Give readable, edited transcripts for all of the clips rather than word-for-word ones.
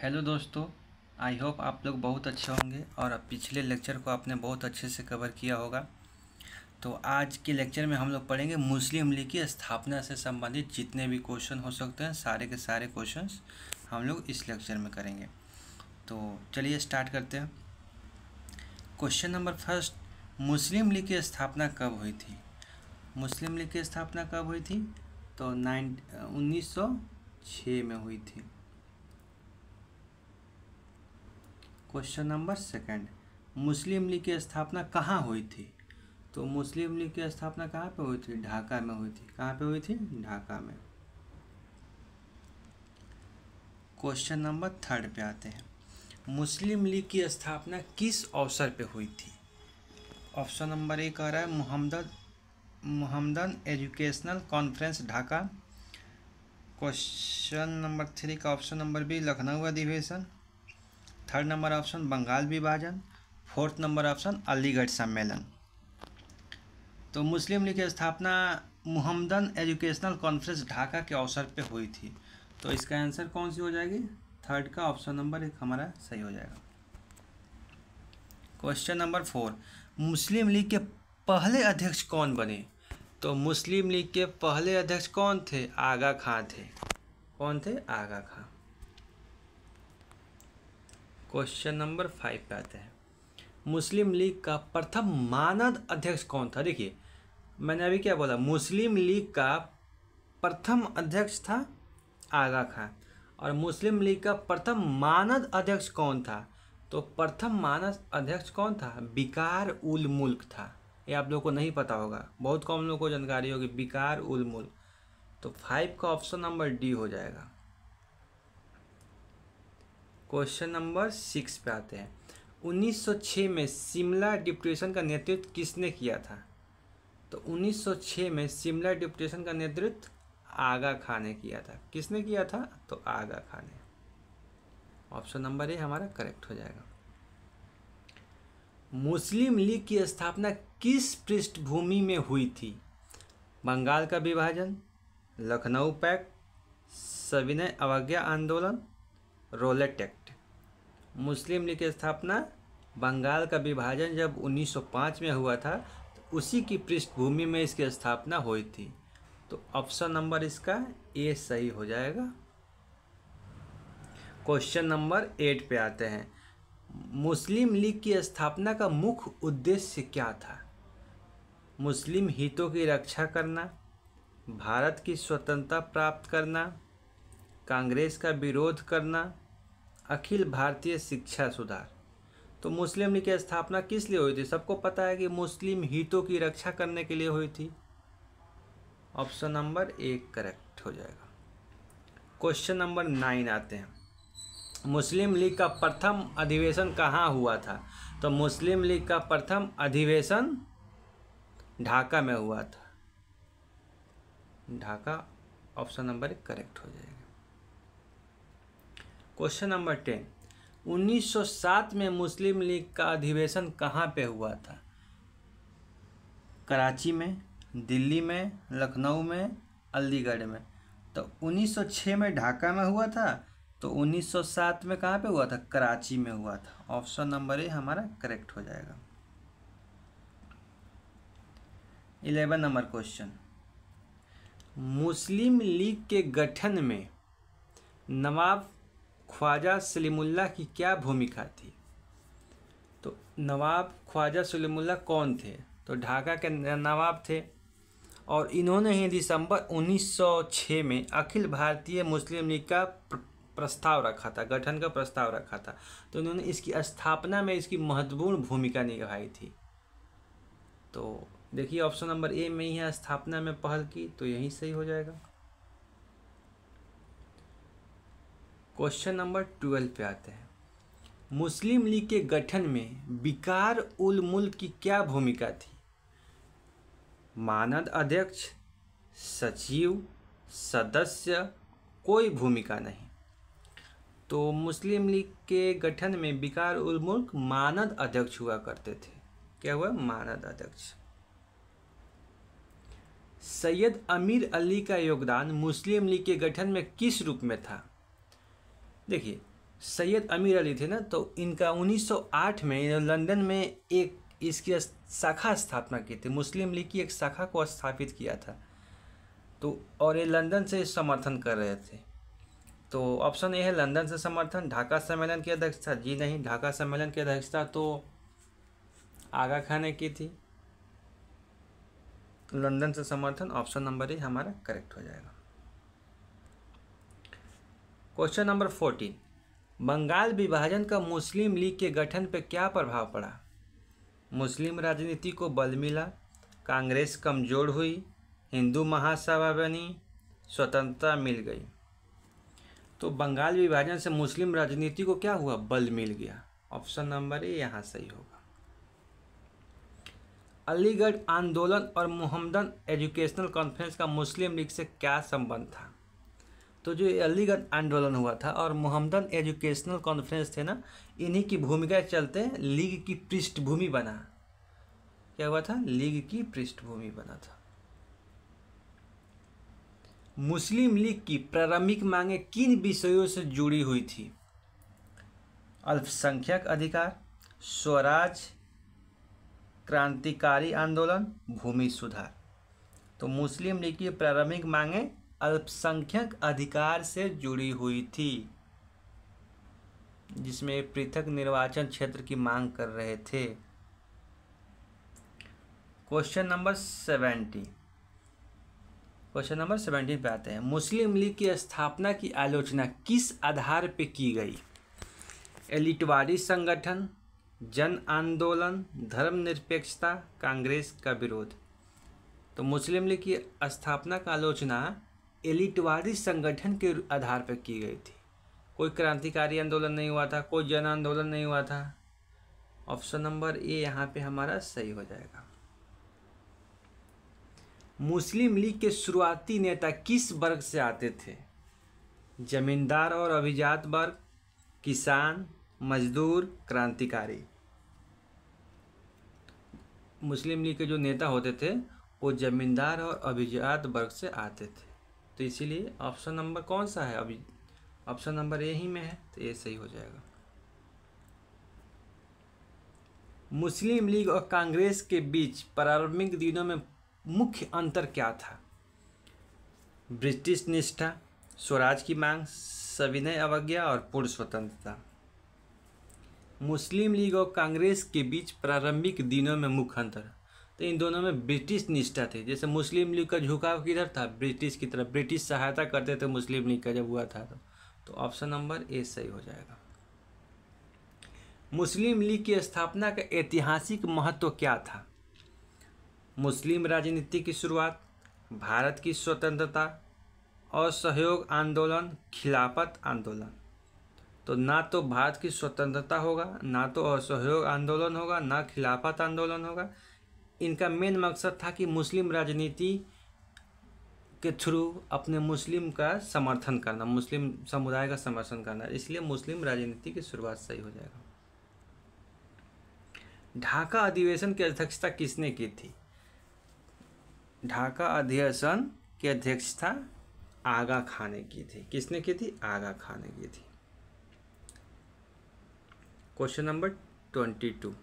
Hello दोस्तों। I hope आप लोग बहुत अच्छे होंगे और पिछले लेक्चर को आपने बहुत अच्छे से कवर किया होगा। तो आज के लेक्चर में हम लोग पढ़ेंगे मुस्लिम लीग की स्थापना से संबंधित जितने भी क्वेश्चन हो सकते हैं सारे के सारे क्वेश्चंस हम लोग इस लेक्चर में करेंगे। तो चलिए स्टार्ट करते हैं। क्वेश्चन नंबर फर्स्ट, मुस्लिम लीग की स्थापना कब हुई थी? मुस्लिम लीग की स्थापना कब हुई थी? तो 1906 में हुई थी। क्वेश्चन नंबर सेकंड, मुस्लिम लीग की स्थापना कहाँ हुई थी? तो मुस्लिम लीग की स्थापना कहाँ पे हुई थी? ढाका में हुई थी। कहाँ पे हुई थी? ढाका में। क्वेश्चन नंबर थर्ड पे आते हैं, मुस्लिम लीग की स्थापना किस अवसर पे हुई थी? ऑप्शन नंबर ए कह रहा है Muhammadan educational conference Dhaka. Question number three का ऑप्शन नंबर बी लखनऊ अधिवेशन। थर्ड नंबर ऑप्शन बंगाल विभाजन। फोर्थ नंबर ऑप्शन अलीगढ़ सम्मेलन। तो मुस्लिम लीग की स्थापना मुहम्मदन एजुकेशनल कॉन्फ्रेंस ढाका के अवसर पे हुई थी। तो इसका आंसर कौन सी हो जाएगी? थर्ड का ऑप्शन नंबर एक हमारा सही हो जाएगा। क्वेश्चन नंबर फोर, मुस्लिम लीग के पहले अध्यक्ष कौन बने? तो मुस्लिम लीग के पहले अध्यक्ष कौन थे? आगा खां थे। कौन थे? आगा खां। क्वेश्चन नंबर फाइव पे आते हैं, मुस्लिम लीग का प्रथम मानद अध्यक्ष कौन था? देखिए मैंने अभी क्या बोला, मुस्लिम लीग का प्रथम अध्यक्ष था आगा खां और मुस्लिम लीग का प्रथम मानद अध्यक्ष कौन था? तो प्रथम मानद अध्यक्ष कौन था? विकार उल मुल्क था। ये आप लोगों को नहीं पता होगा, बहुत कम लोगों को जानकारी होगी विकार उल मुल्क। तो फाइव का ऑप्शन नंबर डी हो जाएगा। क्वेश्चन नंबर सिक्स पे आते हैं, 1906 में शिमला डिप्यूटेशन का नेतृत्व किसने किया था? तो 1906 में शिमला डिप्यूटेशन का नेतृत्व आगा खां ने किया था। किसने किया था? तो आगा खां ने। ऑप्शन नंबर ए हमारा करेक्ट हो जाएगा। मुस्लिम लीग की स्थापना किस पृष्ठभूमि में हुई थी? बंगाल का विभाजन, लखनऊ पैक्ट, सविनय अवज्ञा आंदोलन, रोलेट एक्ट। मुस्लिम लीग की स्थापना बंगाल का विभाजन जब 1905 में हुआ था तो उसी की पृष्ठभूमि में इसकी स्थापना हुई थी। तो ऑप्शन नंबर इसका ए सही हो जाएगा। क्वेश्चन नंबर 8 पे आते हैं, मुस्लिम लीग की स्थापना का मुख्य उद्देश्य क्या था? मुस्लिम हितों की रक्षा करना, भारत की स्वतंत्रता प्राप्त करना, कांग्रेस का विरोध करना, अखिल भारतीय शिक्षा सुधार। तो मुस्लिम लीग की स्थापना किस लिए हुई थी? सबको पता है कि मुस्लिम हितों की रक्षा करने के लिए हुई थी। ऑप्शन नंबर एक करेक्ट हो जाएगा। क्वेश्चन नंबर 9 आते हैं, मुस्लिम लीग का प्रथम अधिवेशन कहाँ हुआ था? तो मुस्लिम लीग का प्रथम अधिवेशन ढाका में हुआ था। ढाका ऑप्शन नंबर एक करेक्ट हो जाएगा। क्वेश्चन नंबर 10, 1907 में मुस्लिम लीग का अधिवेशन कहाँ पे हुआ था? कराची में, दिल्ली में, लखनऊ में, अलीगढ़ में। तो 1906 में ढाका में हुआ था, तो 1907 में कहाँ पे हुआ था? कराची में हुआ था। ऑप्शन नंबर ए हमारा करेक्ट हो जाएगा। 11 नंबर क्वेश्चन, मुस्लिम लीग के गठन में नवाब ख्वाजा सलीमुल्लाह की क्या भूमिका थी? तो नवाब ख्वाजा सलीमुल्लाह कौन थे? तो ढाका के नवाब थे और इन्होंने ही दिसंबर 1906 में अखिल भारतीय मुस्लिम लीग का प्रस्ताव रखा था, गठन का प्रस्ताव रखा था। तो इन्होंने इसकी स्थापना में इसकी महत्वपूर्ण भूमिका निभाई थी। तो देखिए ऑप्शन नंबर ए में ही है स्थापना में पहल की, तो यही सही हो जाएगा। क्वेश्चन नंबर 12 पे आते हैं, मुस्लिम लीग के गठन में विकार उल मुल्क की क्या भूमिका थी? मानद अध्यक्ष, सचिव, सदस्य, कोई भूमिका नहीं। तो मुस्लिम लीग के गठन में विकार उल मुल्क मानद अध्यक्ष हुआ करते थे। क्या हुआ? मानद अध्यक्ष। सैयद अमीर अली का योगदान मुस्लिम लीग के गठन में किस रूप में था? देखिए सैयद अमीर अली थे ना, तो इनका 1908 में लंदन में एक इसकी शाखा स्थापना की थी, मुस्लिम लीग की एक शाखा को स्थापित किया था। तो और ये लंदन से समर्थन कर रहे थे। तो ऑप्शन ए है लंदन से समर्थन। ढाका सम्मेलन की अध्यक्षता, जी नहीं, ढाका सम्मेलन की अध्यक्षता तो आगा खान ने की थी। लंदन से समर्थन, ऑप्शन नंबर ए हमारा करेक्ट हो जाएगा। क्वेश्चन नंबर 14, बंगाल विभाजन का मुस्लिम लीग के गठन पर क्या प्रभाव पड़ा? मुस्लिम राजनीति को बल मिला, कांग्रेस कमजोर हुई, हिंदू महासभा बनी, स्वतंत्रता मिल गई। तो बंगाल विभाजन से मुस्लिम राजनीति को क्या हुआ? बल मिल गया। ऑप्शन नंबर ए यहाँ सही होगा। अलीगढ़ आंदोलन और मोहम्मदन एजुकेशनल कॉन्फ्रेंस का मुस्लिम लीग से क्या संबंध था? तो जो अलीगढ़ आंदोलन हुआ था और मोहम्मदन एजुकेशनल कॉन्फ्रेंस थे ना, इन्हीं की भूमिका के चलते लीग की पृष्ठभूमि बना। क्या हुआ था? लीग की पृष्ठभूमि बना था। मुस्लिम लीग की प्रारंभिक मांगे किन विषयों से जुड़ी हुई थी? अल्पसंख्यक अधिकार, स्वराज, क्रांतिकारी आंदोलन, भूमि सुधार। तो मुस्लिम लीग की प्रारंभिक मांगे अल्पसंख्यक अधिकार से जुड़ी हुई थी, जिसमें पृथक निर्वाचन क्षेत्र की मांग कर रहे थे। क्वेश्चन नंबर 70, क्वेश्चन नंबर 17 पे आते हैं। मुस्लिम लीग की स्थापना की आलोचना किस आधार पे की गई? एलिटवादी संगठन, जन आंदोलन, धर्मनिरपेक्षता, कांग्रेस का विरोध। तो मुस्लिम लीग की स्थापना का आलोचना एलिटवादी संगठन के आधार पर की गई थी। कोई क्रांतिकारी आंदोलन नहीं हुआ था, कोई जन आंदोलन नहीं हुआ था। ऑप्शन नंबर ए यहाँ पे हमारा सही हो जाएगा। मुस्लिम लीग के शुरुआती नेता किस वर्ग से आते थे? जमींदार और अभिजात वर्ग, किसान, मजदूर, क्रांतिकारी। मुस्लिम लीग के जो नेता होते थे वो जमींदार और अभिजात वर्ग से आते थे। तो इसीलिए ऑप्शन नंबर कौन सा है? अभी ऑप्शन नंबर ए ही में है, तो ये सही हो जाएगा। मुस्लिम लीग और कांग्रेस के बीच प्रारंभिक दिनों में मुख्य अंतर क्या था? ब्रिटिश निष्ठा, स्वराज की मांग, सविनय अवज्ञा और पूर्ण स्वतंत्रता। मुस्लिम लीग और कांग्रेस के बीच प्रारंभिक दिनों में मुख्य अंतर, तो इन दोनों में ब्रिटिश निष्ठा थी। जैसे मुस्लिम लीग का झुकाव किधर था? ब्रिटिश की तरफ, ब्रिटिश सहायता करते थे मुस्लिम लीग का जब हुआ था। तो ऑप्शन नंबर ए सही हो जाएगा। मुस्लिम लीग की स्थापना का ऐतिहासिक महत्व क्या था? मुस्लिम राजनीति की शुरुआत, भारत की स्वतंत्रता, असहयोग आंदोलन, खिलाफत आंदोलन। तो ना तो भारत की स्वतंत्रता होगा, ना तो असहयोग आंदोलन होगा, ना खिलाफत आंदोलन होगा। इनका मेन मकसद था कि मुस्लिम राजनीति के थ्रू अपने मुस्लिम का समर्थन करना, मुस्लिम समुदाय का समर्थन करना, इसलिए मुस्लिम राजनीति की शुरुआत सही हो जाएगा। ढाका अधिवेशन की अध्यक्षता किसने की थी? ढाका अधिवेशन की अध्यक्षता आगा खान ने की थी। किसने की थी? आगा खान ने की थी। क्वेश्चन नंबर 22,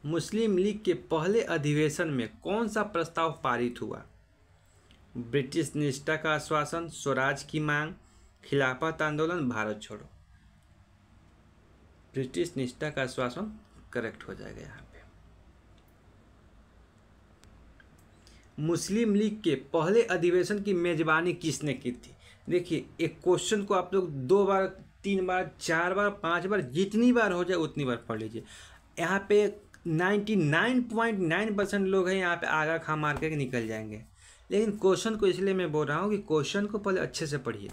मुस्लिम लीग के पहले अधिवेशन में कौन सा प्रस्ताव पारित हुआ? ब्रिटिश निष्ठा का आश्वासन, स्वराज की मांग, खिलाफत आंदोलन, भारत छोड़ो। ब्रिटिश निष्ठा का आश्वासन करेक्ट हो जाएगा यहाँ पे। मुस्लिम लीग के पहले अधिवेशन की मेजबानी किसने की थी? देखिए, एक क्वेश्चन को आप लोग 2 बार, 3 बार, 4 बार, 5 बार, जितनी बार हो जाए उतनी बार पढ़ लीजिए। यहाँ पे 99.9% लोग हैं यहाँ पे आगा खा मार के निकल जाएंगे, लेकिन क्वेश्चन को इसलिए मैं बोल रहा हूँ कि क्वेश्चन को पहले अच्छे से पढ़िए।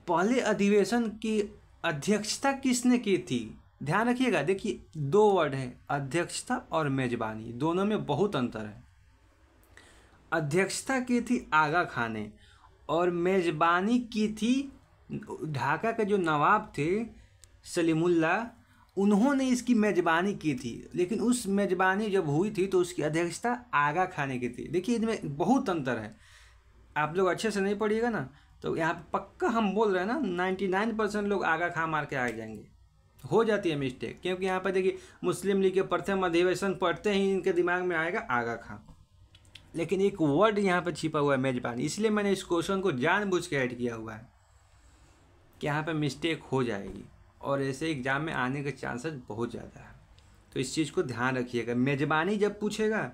पहले अधिवेशन की अध्यक्षता किसने की थी? ध्यान रखिएगा, देखिए 2 वर्ड है, अध्यक्षता और मेजबानी, दोनों में बहुत अंतर है। अध्यक्षता की थी आगा खान ने और मेजबानी की थी ढाका के जो नवाब थे सलीमुल्लाह, उन्होंने इसकी मेज़बानी की थी, लेकिन उस मेज़बानी जब हुई थी तो उसकी अध्यक्षता आगा खां ने की थी। देखिए इनमें बहुत अंतर है, आप लोग अच्छे से नहीं पढ़िएगा ना तो यहाँ पे पक्का हम बोल रहे हैं ना 99% लोग आगा खां मार के आ जाएंगे। हो जाती है मिस्टेक, क्योंकि यहाँ पर देखिए मुस्लिम लीग के प्रथम अधिवेशन पढ़ते ही इनके दिमाग में आएगा आगा खां, लेकिन एक वर्ड यहाँ पर छिपा हुआ है मेज़बानी, इसलिए मैंने इस क्वेश्चन को जानबूझ के ऐड किया हुआ है कि यहाँ पर मिस्टेक हो जाएगी और ऐसे एग्जाम में आने के चांसेस बहुत ज़्यादा है। तो इस चीज़ को ध्यान रखिएगा। मेज़बानी जब पूछेगा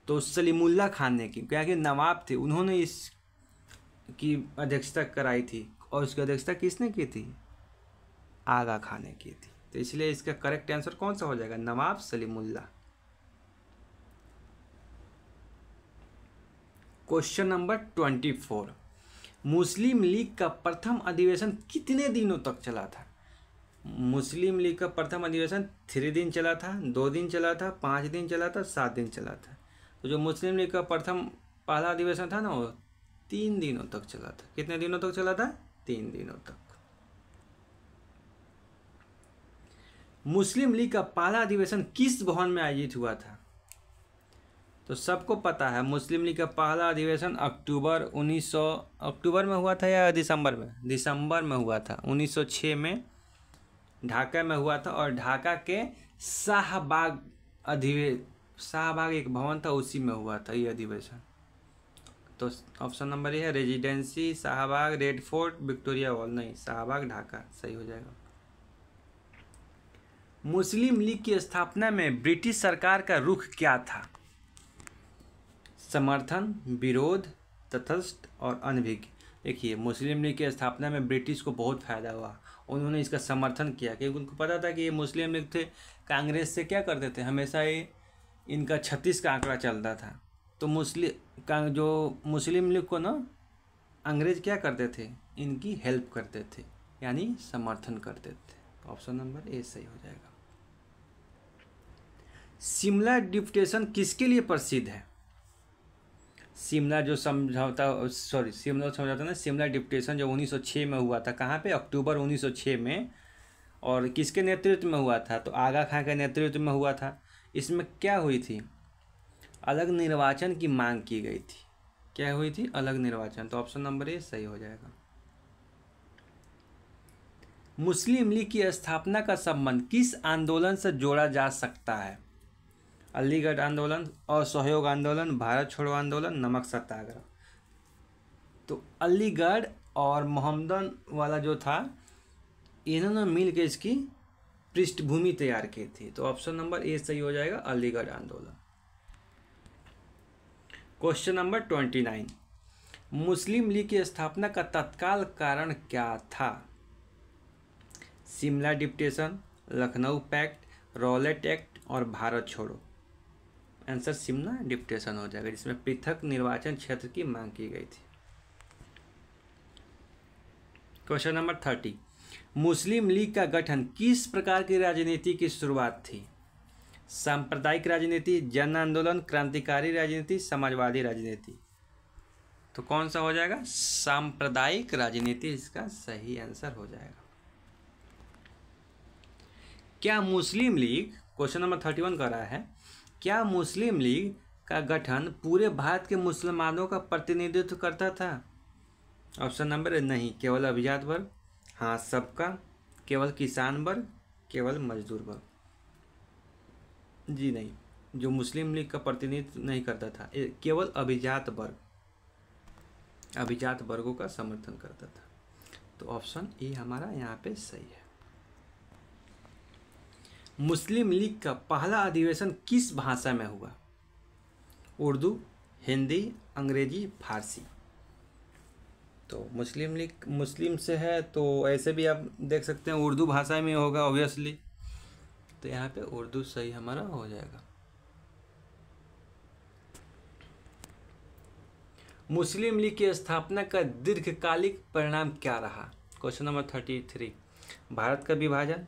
तो सलीमुल्लाह खान ने की, क्या कि नवाब थे, उन्होंने इस की अध्यक्षता कराई थी और उसकी अध्यक्षता किसने की थी? आगा खां ने की थी। तो इसलिए इसका करेक्ट आंसर कौन सा हो जाएगा? नवाब सलीमुल्लाह। क्वेश्चन नंबर 24, मुस्लिम लीग का प्रथम अधिवेशन कितने दिनों तक चला था? मुस्लिम लीग का प्रथम अधिवेशन 3 दिन चला था, 2 दिन चला था, 5 दिन चला था, 7 दिन चला था। तो जो मुस्लिम लीग का पहला अधिवेशन था ना वो 3 दिनों तक चला था। कितने दिनों तक चला था? 3 दिनों तक। मुस्लिम लीग का पहला अधिवेशन किस भवन में आयोजित हुआ था? तो सबको पता है मुस्लिम लीग का पहला अधिवेशन अक्टूबर में हुआ था या दिसंबर में? दिसंबर में हुआ था। 1906 में ढाका में हुआ था और ढाका के शाहबाग एक भवन था उसी में हुआ था ये अधिवेशन। तो ऑप्शन नंबर ये है residency Shahbag, red fort, Victoria hall. नहीं, शाहबाग ढाका सही हो जाएगा। मुस्लिम लीग की स्थापना में ब्रिटिश सरकार का रुख क्या था? समर्थन, विरोध, तटस्थ और अनभिज्ञ। देखिए मुस्लिम लीग की स्थापना में ब्रिटिश को बहुत फायदा हुआ, उन्होंने इसका समर्थन किया क्योंकि उनको पता था कि ये मुस्लिम लीग थे, कांग्रेस से क्या करते थे, हमेशा ये इनका 36 का आंकड़ा चलता था। तो मुस्लिम लीग को ना अंग्रेज क्या करते थे, इनकी हेल्प करते थे, यानी समर्थन करते थे। ऑप्शन नंबर ए सही हो जाएगा। शिमला डिक्टेशन किसके लिए प्रसिद्ध है? शिमला डिक्टेशन जो 1906 में हुआ था, कहाँ पे? अक्टूबर 1906 में। और किसके नेतृत्व में हुआ था? तो आगा खां के नेतृत्व में हुआ था। इसमें क्या हुई थी? अलग निर्वाचन की मांग की गई थी। क्या हुई थी? अलग निर्वाचन। तो ऑप्शन नंबर ए सही हो जाएगा। मुस्लिम लीग की स्थापना का संबंध किस आंदोलन से जोड़ा जा सकता है? अलीगढ़ आंदोलन, असहयोग आंदोलन, भारत छोड़ो आंदोलन, नमक सत्याग्रह। तो अलीगढ़ और मोहम्मदन वाला जो था, इन्होंने मिल के इसकी पृष्ठभूमि तैयार की थी। तो ऑप्शन नंबर ए सही हो जाएगा, अलीगढ़ आंदोलन। क्वेश्चन नंबर 29, मुस्लिम लीग की स्थापना का तत्काल कारण क्या था? Shimla dictation, Lucknow pact, Rowlatt act और भारत छोड़ो। आंसर शिमला डिक्टेशन हो जाएगा, जिसमें पृथक निर्वाचन क्षेत्र की मांग की गई थी। क्वेश्चन नंबर 30, मुस्लिम लीग का गठन किस प्रकार की राजनीति की शुरुआत थी? सांप्रदायिक राजनीति, जन आंदोलन, क्रांतिकारी राजनीति, समाजवादी राजनीति। तो कौन सा हो जाएगा? सांप्रदायिक राजनीति इसका सही आंसर हो जाएगा। क्या मुस्लिम लीग, क्वेश्चन नंबर 31 कर रहा है, क्या मुस्लिम लीग का गठन पूरे भारत के मुसलमानों का प्रतिनिधित्व करता था? ऑप्शन नंबर नहीं, केवल अभिजात वर्ग, हाँ सबका, केवल किसान वर्ग, केवल मजदूर वर्ग। जी नहीं, जो मुस्लिम लीग का प्रतिनिधित्व नहीं करता था, केवल अभिजात वर्गों का समर्थन करता था। तो ऑप्शन ए हमारा यहाँ पे सही है। मुस्लिम लीग का पहला अधिवेशन किस भाषा में हुआ? उर्दू, हिंदी, अंग्रेजी, फारसी। तो मुस्लिम लीग मुस्लिम से है तो ऐसे भी आप देख सकते हैं उर्दू भाषा में होगा ऑब्वियसली। तो यहाँ पे उर्दू सही हमारा हो जाएगा। मुस्लिम लीग की स्थापना का दीर्घकालिक परिणाम क्या रहा? क्वेश्चन नंबर 33, भारत का विभाजन,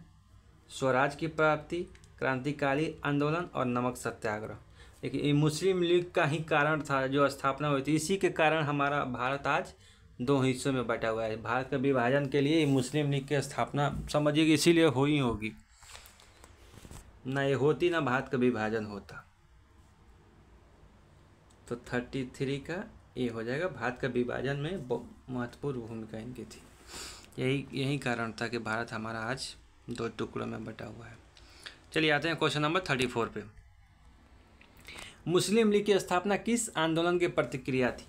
स्वराज की प्राप्ति, क्रांतिकारी आंदोलन और नमक सत्याग्रह। देखिए ये मुस्लिम लीग का ही कारण था जो स्थापना हुई थी, इसी के कारण हमारा भारत आज 2 हिस्सों में बटा हुआ है। भारत के विभाजन के लिए मुस्लिम लीग की स्थापना समझिए कि इसीलिए हुई होगी। ना ये होती ना भारत का विभाजन होता। तो 33 का ये हो जाएगा, भारत का विभाजन में महत्वपूर्ण भूमिका इनकी थी। यही कारण था कि भारत हमारा आज 2 टुकड़ों में बटा हुआ है। चलिए आते हैं क्वेश्चन नंबर 34 पे। मुस्लिम लीग की स्थापना किस आंदोलन की प्रतिक्रिया थी?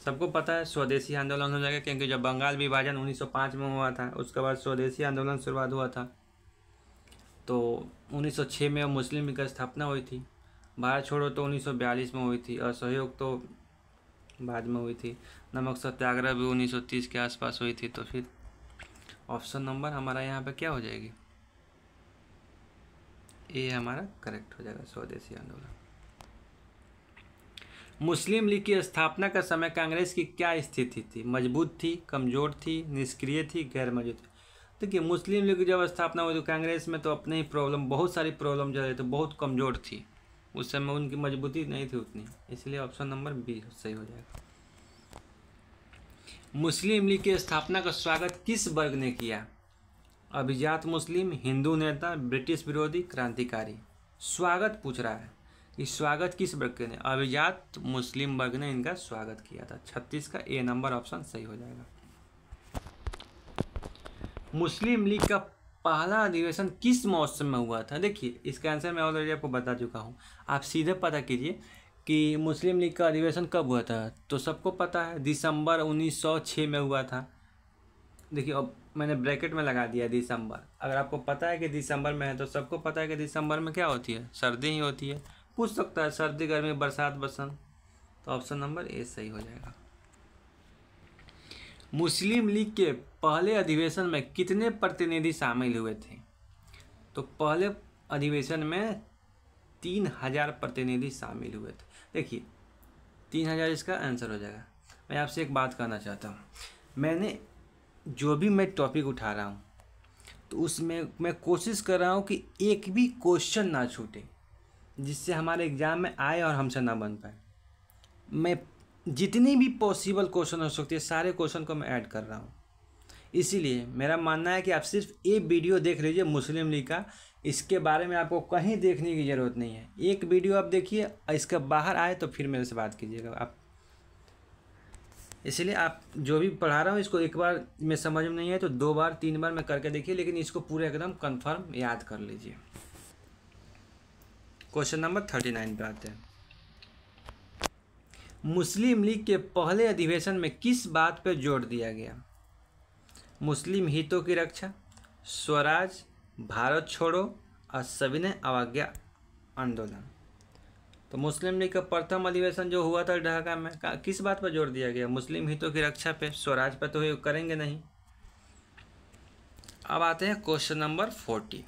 सबको पता है स्वदेशी आंदोलन हो जाएगा, क्योंकि जब बंगाल विभाजन 1905 में हुआ था, उसके बाद स्वदेशी आंदोलन शुरुआत हुआ था। तो 1906 में मुस्लिम लीग की स्थापना हुई थी। भारत छोड़ो तो 1942 में हुई थी। असहयोग तो बाद में हुई थी। नमक सत्याग्रह भी 1930 के आसपास हुई थी। तो फिर ऑप्शन नंबर हमारा यहाँ पे क्या हो जाएगी? ये हमारा करेक्ट हो जाएगा, स्वदेशी आंदोलन। मुस्लिम लीग की स्थापना का समय कांग्रेस की क्या स्थिति थी? मजबूत थी, कमजोर थी, निष्क्रिय थी, गैर मौजूद थी? देखिए मुस्लिम लीग की जब स्थापना हुई तो कांग्रेस में तो अपने ही बहुत सारी प्रॉब्लम चल रही थी, बहुत कमजोर थी उस समय, उनकी मजबूती नहीं थी उतनी, इसलिए ऑप्शन नंबर बी सही हो जाएगा। मुस्लिम लीग की स्थापना का स्वागत किस वर्ग ने किया? अभिजात मुस्लिम, हिंदू नेता, ब्रिटिश विरोधी, क्रांतिकारी? स्वागत पूछ रहा है कि स्वागत किस वर्ग ने? अभिजात मुस्लिम वर्ग ने इनका स्वागत किया था। 36 का ए नंबर ऑप्शन सही हो जाएगा। मुस्लिम लीग का पहला अधिवेशन किस मौसम में हुआ था? देखिए इसका आंसर मैं ऑलरेडी आपको बता चुका हूँ, आप सीधे पता कीजिए कि मुस्लिम लीग का अधिवेशन कब हुआ था। तो सबको पता है दिसंबर 1906 में हुआ था। देखिए अब मैंने ब्रैकेट में लगा दिया दिसंबर। अगर आपको पता है कि दिसंबर में है तो सबको पता है कि दिसंबर में क्या होती है? सर्दी ही होती है। पूछ सकता है सर्दी, गर्मी, बरसात, बसंत। तो ऑप्शन नंबर ए सही हो जाएगा। मुस्लिम लीग के पहले अधिवेशन में कितने प्रतिनिधि शामिल हुए थे? तो पहले अधिवेशन में 3000 प्रतिनिधि शामिल हुए थे। देखिए 3000 इसका आंसर हो जाएगा। मैं आपसे एक बात कहना चाहता हूँ, मैंने जो भी मैं टॉपिक उठा रहा हूँ तो उसमें मैं कोशिश कर रहा हूँ कि एक भी क्वेश्चन ना छूटे, जिससे हमारे एग्ज़ाम में आए और हमसे ना बन पाए। मैं जितनी भी पॉसिबल क्वेश्चन हो सकती है सारे क्वेश्चन को मैं ऐड कर रहा हूँ। इसीलिए मेरा मानना है कि आप सिर्फ एक वीडियो देख लीजिए मुस्लिम लीग का, इसके बारे में आपको कहीं देखने की ज़रूरत नहीं है। एक वीडियो आप देखिए, इसके बाहर आए तो फिर मेरे से बात कीजिएगा आप। इसलिए आप जो भी पढ़ा रहा हूँ इसको एक बार में समझ में नहीं है तो 2 बार 3 बार में करके देखिए, लेकिन इसको पूरे एकदम कंफर्म याद कर लीजिए। क्वेश्चन नंबर 39 पे आते हैं। मुस्लिम लीग के पहले अधिवेशन में किस बात पर जोर दिया गया? मुस्लिम हितों की रक्षा, स्वराज, भारत छोड़ो और सविनय अवज्ञा आंदोलन? तो मुस्लिम लीग का प्रथम अधिवेशन जो हुआ था ढाका में, किस बात पर जोर दिया गया? मुस्लिम हितों की रक्षा पे, स्वराज पर तो करेंगे नहीं। अब आते हैं क्वेश्चन नंबर 40।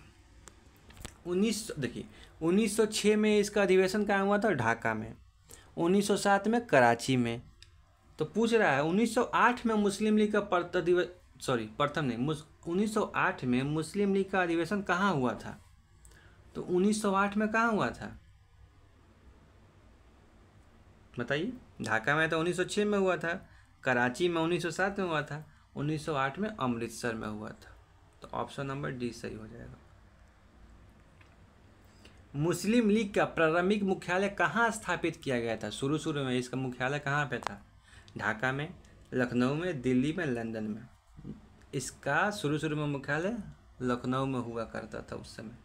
1906 में इसका अधिवेशन कहाँ हुआ था? ढाका में। 1907 में कराची में। तो पूछ रहा है 1908 में मुस्लिम लीग का प्रथम नहीं, 1908 में मुस्लिम लीग का अधिवेशन कहाँ हुआ था? तो 1908 में कहाँ हुआ था बताइए? ढाका में तो 1906 में हुआ था, कराची में 1907 में हुआ था, 1908 में अमृतसर में हुआ था। तो ऑप्शन नंबर डी सही हो जाएगा। मुस्लिम लीग का प्रारंभिक मुख्यालय कहाँ स्थापित किया गया था? शुरू में इसका मुख्यालय कहाँ पे था? ढाका में, लखनऊ में, दिल्ली में, लंदन में? इसका शुरू में मुख्यालय लखनऊ में हुआ करता था उस समय।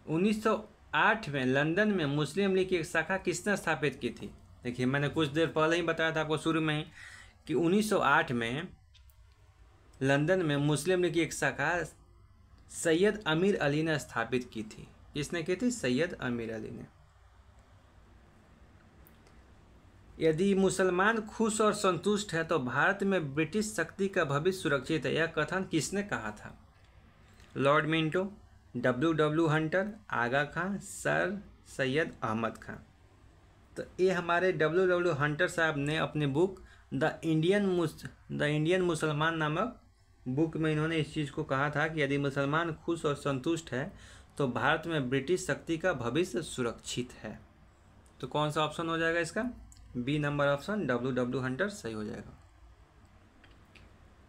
1908 में लंदन में मुस्लिम लीग की एक शाखा किसने स्थापित की थी? देखिए मैंने कुछ देर पहले ही बताया था आपको शुरू में ही कि 1908 में लंदन में मुस्लिम लीग की एक शाखा सैयद अमीर अली ने स्थापित की थी। किसने की थी? सैयद अमीर अली ने। यदि मुसलमान खुश और संतुष्ट है तो भारत में ब्रिटिश शक्ति का भविष्य सुरक्षित है, यह कथन किसने कहा था? लॉर्ड मिंटो, W हंटर, आगा खां, सर सैयद अहमद खां? तो ये हमारे W हंटर साहब ने अपनी बुक द इंडियन मुसलमान नामक बुक में इन्होंने इस चीज़ को कहा था कि यदि मुसलमान खुश और संतुष्ट है तो भारत में ब्रिटिश शक्ति का भविष्य सुरक्षित है। तो कौन सा ऑप्शन हो जाएगा इसका? B number option W hunter सही हो जाएगा।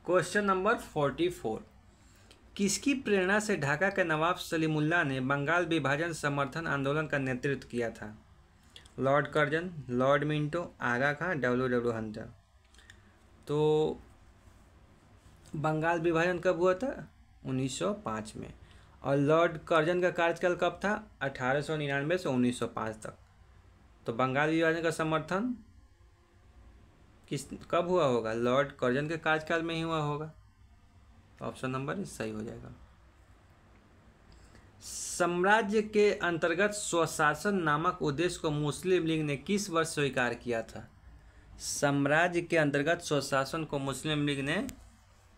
Question number 44। किसकी प्रेरणा से ढाका के नवाब सलीमुल्लाह ने बंगाल विभाजन समर्थन आंदोलन का नेतृत्व किया था? लॉर्ड कर्जन, लॉर्ड मिंटो, आगा खां, डब्ल्यू हंटर। तो बंगाल विभाजन कब हुआ था? 1905 में। और लॉर्ड कर्जन का कार्यकाल कब था? 1899 से 1905 तक। तो बंगाल विभाजन का समर्थन कब हुआ होगा? लॉर्ड कर्जन के कार्यकाल में ही हुआ होगा। ऑप्शन नंबर सही हो जाएगा। साम्राज्य के अंतर्गत स्वशासन नामक उद्देश्य को मुस्लिम लीग ने किस वर्ष स्वीकार किया था? साम्राज्य के अंतर्गत स्वशासन को मुस्लिम लीग ने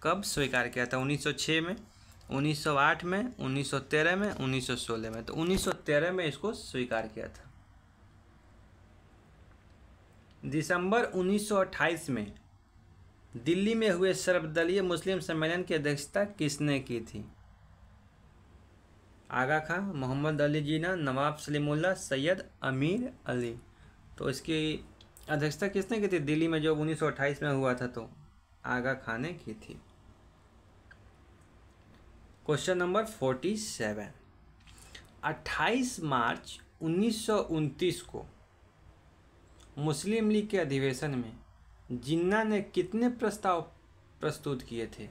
कब स्वीकार किया था? 1906 में, 1908 में, 1913 में, 1916 में। तो 1913 में इसको स्वीकार किया था। दिसंबर 1928 में दिल्ली में हुए सर्वदलीय मुस्लिम सम्मेलन की अध्यक्षता किसने की थी? आगा खां, मोहम्मद अली जिन्ना, नवाब सलीमुल्लाह, सैयद अमीर अली। तो इसकी अध्यक्षता किसने की थी दिल्ली में जो 1928 में हुआ था? तो आगा खां ने की थी। Question number 47। 28 मार्च 1929 को मुस्लिम लीग के अधिवेशन में जिन्ना ने कितने प्रस्ताव प्रस्तुत किए थे?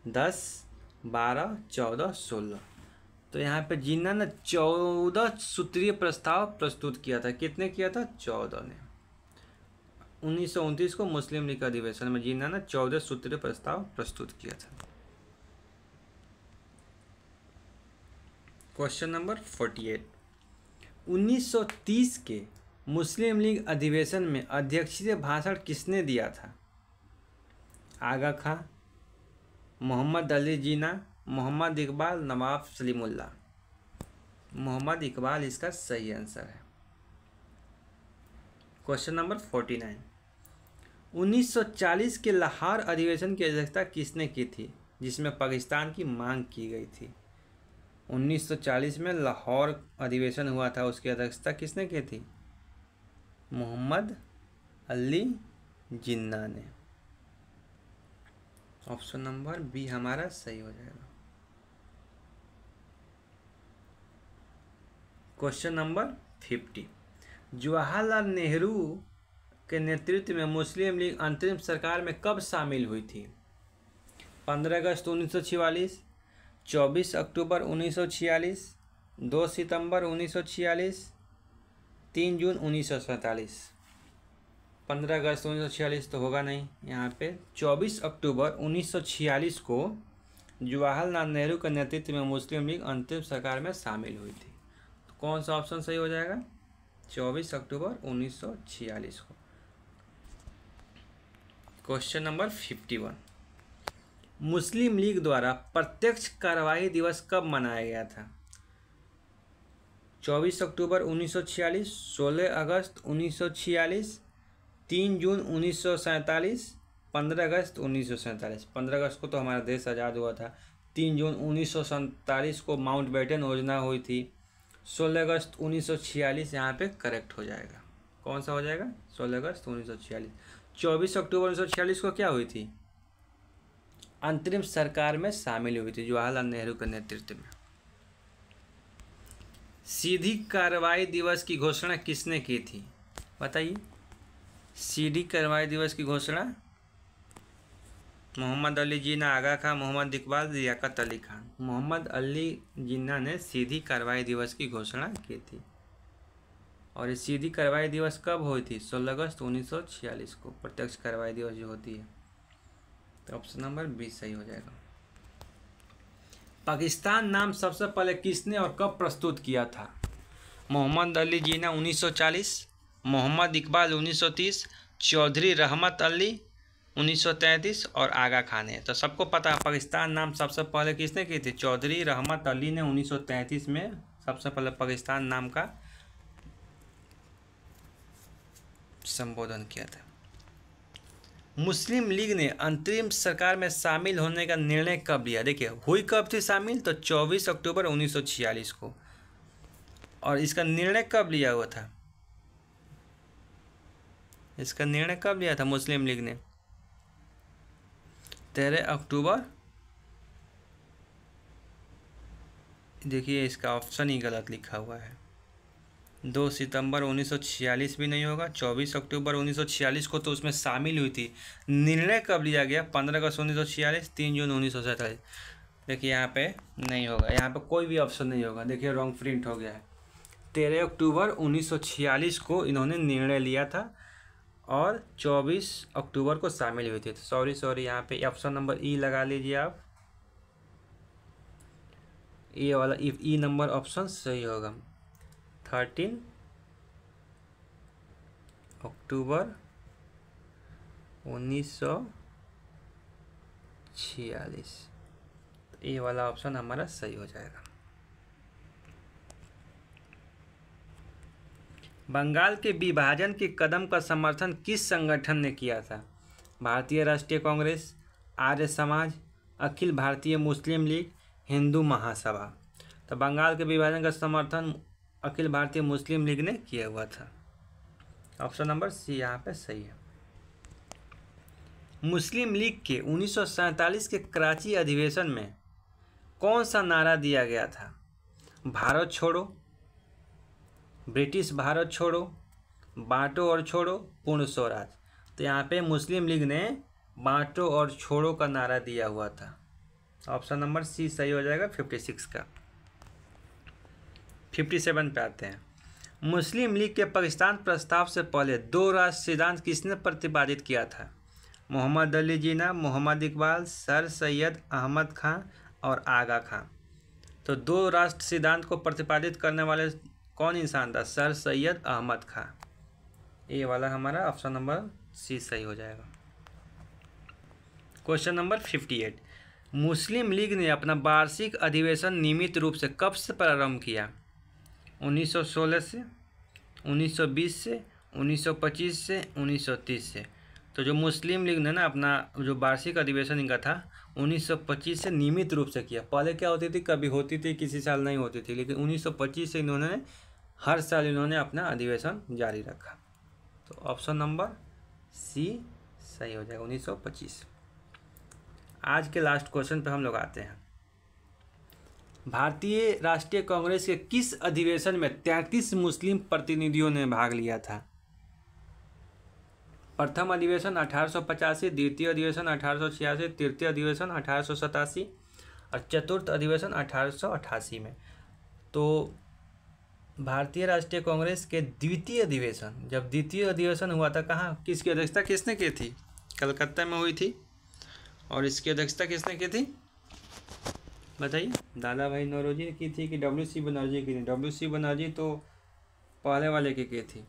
10, 12, 14, 16। तो यहाँ पे जिन्ना ने 14 सूत्रीय प्रस्ताव प्रस्तुत किया था। कितने किया था? 14 ने। 1929 को मुस्लिम लीग के अधिवेशन में जिन्ना ने 14 सूत्रीय प्रस्ताव प्रस्तुत किया था। Question number 48। 1930 के मुस्लिम लीग अधिवेशन में अध्यक्षीय भाषण किसने दिया था? आगा खां, मोहम्मद अली जिन्ना, मोहम्मद इकबाल, नवाब सलीमुल्लाह। मोहम्मद इकबाल इसका सही आंसर है। Question number 49। 1940 के लाहौर अधिवेशन की अध्यक्षता किसने की थी जिसमें पाकिस्तान की मांग की गई थी? 1940 में लाहौर अधिवेशन हुआ था, उसकी अध्यक्षता किसने की थी? मोहम्मद अली जिन्ना ने। ऑप्शन नंबर बी हमारा सही हो जाएगा। Question number 50। जवाहरलाल नेहरू के नेतृत्व में मुस्लिम लीग अंतरिम सरकार में कब शामिल हुई थी? 15 अगस्त 1946, 24 अक्टूबर 1946, 2 सितंबर 1946, 3 जून 1947। 15 अगस्त 1946 तो होगा नहीं यहाँ पे। 24 अक्टूबर 1946 को जवाहरलाल नेहरू के नेतृत्व में मुस्लिम लीग अंतरिम सरकार में शामिल हुई थी। तो कौन सा ऑप्शन सही हो जाएगा? 24 अक्टूबर 1946 को। Question number 51। मुस्लिम लीग द्वारा प्रत्यक्ष कार्रवाई दिवस कब मनाया गया था? 24 अक्टूबर 1946, 16 अगस्त 1946, 3 जून 1947, 15 अगस्त 1947। 15 अगस्त को तो हमारा देश आज़ाद हुआ था। 3 जून 1947 को माउंटबेटन योजना हुई थी। 16 अगस्त 1946 यहाँ पे करेक्ट हो जाएगा। कौन सा हो जाएगा? 16 अगस्त 1946। 24 अक्टूबर 1946 को क्या हुई थी? अंतरिम सरकार में शामिल हुई थी जवाहरलाल नेहरू के नेतृत्व में। सीधी कार्रवाई दिवस की घोषणा किसने की थी? बताइए। सीधी कार्रवाई दिवस की घोषणा मोहम्मद अली जिन्ना, आगा खां, मोहम्मद इकबाल, लियाकत अली खान। मोहम्मद अली जिन्ना ने सीधी कार्रवाई दिवस की घोषणा की थी। और ये सीधी कार्रवाई दिवस कब हुई थी? 16 अगस्त 1946 को प्रत्यक्ष कार्रवाई दिवस जो होती है। तो ऑप्शन नंबर 20 सही हो जाएगा। पाकिस्तान नाम सबसे पहले किसने और कब प्रस्तुत किया था? मोहम्मद अली जिन्ना 1940, मोहम्मद इकबाल 1930, चौधरी रहमत अली 1933 और आगा खान ने। तो सबको पता है पाकिस्तान नाम सबसे पहले किसने की थी? चौधरी रहमत अली ने 1933 में सबसे पहले पाकिस्तान नाम का संबोधन किया था। मुस्लिम लीग ने अंतरिम सरकार में शामिल होने का निर्णय कब लिया? देखिए हुई कब थी शामिल? तो 24 अक्टूबर 1946 को। और इसका निर्णय कब लिया हुआ था? इसका निर्णय कब लिया था मुस्लिम लीग ने? 13 अक्टूबर देखिए इसका ऑप्शन ही गलत लिखा हुआ है। 2 सितंबर 1946 भी नहीं होगा। 24 अक्टूबर 1946 को तो उसमें शामिल हुई थी। निर्णय कब लिया गया? 15 अगस्त 1946, 3 जून 1947। देखिए यहाँ पे नहीं होगा, यहाँ पे कोई भी ऑप्शन नहीं होगा। देखिए रॉन्ग प्रिंट हो गया है। 13 अक्टूबर 1946 को इन्होंने निर्णय लिया था और 24 अक्टूबर को शामिल हुई थी। तो सॉरी यहाँ पे ऑप्शन नंबर ई लगा लीजिए आप। ये वाला ई नंबर ऑप्शन सही होगा। 13 अक्टूबर 1946, ये वाला ऑप्शन हमारा सही हो जाएगा। बंगाल के विभाजन के कदम का समर्थन किस संगठन ने किया था? भारतीय राष्ट्रीय कांग्रेस, आर्य समाज, अखिल भारतीय मुस्लिम लीग, हिंदू महासभा। तो बंगाल के विभाजन का समर्थन अखिल भारतीय मुस्लिम लीग ने किया हुआ था। ऑप्शन नंबर सी यहाँ पे सही है। मुस्लिम लीग के 1947 के कराची अधिवेशन में कौन सा नारा दिया गया था? भारत छोड़ो, ब्रिटिश भारत छोड़ो, बांटो और छोड़ो, पूर्ण स्वराज। तो यहाँ पे मुस्लिम लीग ने बांटो और छोड़ो का नारा दिया हुआ था। ऑप्शन नंबर सी सही हो जाएगा 56 का। 57 पे आते हैं। मुस्लिम लीग के पाकिस्तान प्रस्ताव से पहले 2 राष्ट्र सिद्धांत किसने प्रतिपादित किया था? मोहम्मद अली जिन्ना, मोहम्मद इकबाल, सर सैयद अहमद खां और आगा खां। तो 2 राष्ट्र सिद्धांत को प्रतिपादित करने वाले कौन इंसान था? सर सैयद अहमद खां। ये वाला हमारा ऑप्शन नंबर सी सही हो जाएगा। Question number 58। मुस्लिम लीग ने अपना वार्षिक अधिवेशन नियमित रूप से कब से प्रारंभ किया? 1916 से, 1920 से, 1925 से, 1930 से। तो जो मुस्लिम लीग ने ना अपना जो वार्षिक अधिवेशन इनका था 1925 से नियमित रूप से किया। पहले क्या होती थी, कभी होती थी, किसी साल नहीं होती थी, लेकिन 1925 से इन्होंने हर साल इन्होंने अपना अधिवेशन जारी रखा। तो ऑप्शन नंबर सी सही हो जाएगा 1925। आज के लास्ट क्वेश्चन पे हम लोग आते हैं। भारतीय राष्ट्रीय कांग्रेस के किस अधिवेशन में 33 मुस्लिम प्रतिनिधियों ने भाग लिया था? प्रथम अधिवेशन 1885, द्वितीय अधिवेशन 1886, तृतीय अधिवेशन 1887 और चतुर्थ अधिवेशन 1888 में। तो भारतीय राष्ट्रीय कांग्रेस के द्वितीय अधिवेशन, जब द्वितीय अधिवेशन हुआ था, कहाँ, किसकी अध्यक्षता किसने की थी? कलकत्ता में हुई थी। और इसकी अध्यक्षता किसने की थी बताइए? दादा भाई नौरोजी ने की थी कि WC बनर्जी की थी? WC बनर्जी तो पहले वाले की थी।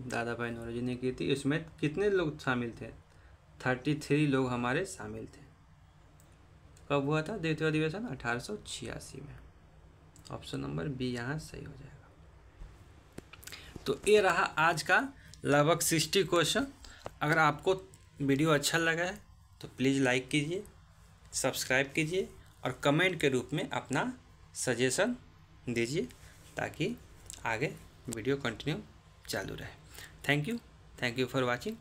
दादा भाई नौरोजी ने की थी। इसमें कितने लोग शामिल थे? 33 लोग हमारे शामिल थे। कब हुआ था द्वितीय अधिवेशन? 1886 में। ऑप्शन नंबर बी यहाँ सही हो जाएगा। तो ये रहा आज का लगभग 60 क्वेश्चन। अगर आपको वीडियो अच्छा लगा है तो प्लीज़ लाइक कीजिए, सब्सक्राइब कीजिए और कमेंट के रूप में अपना सजेशन दीजिए ताकि आगे वीडियो कंटिन्यू चालू रहे। Thank you for watching.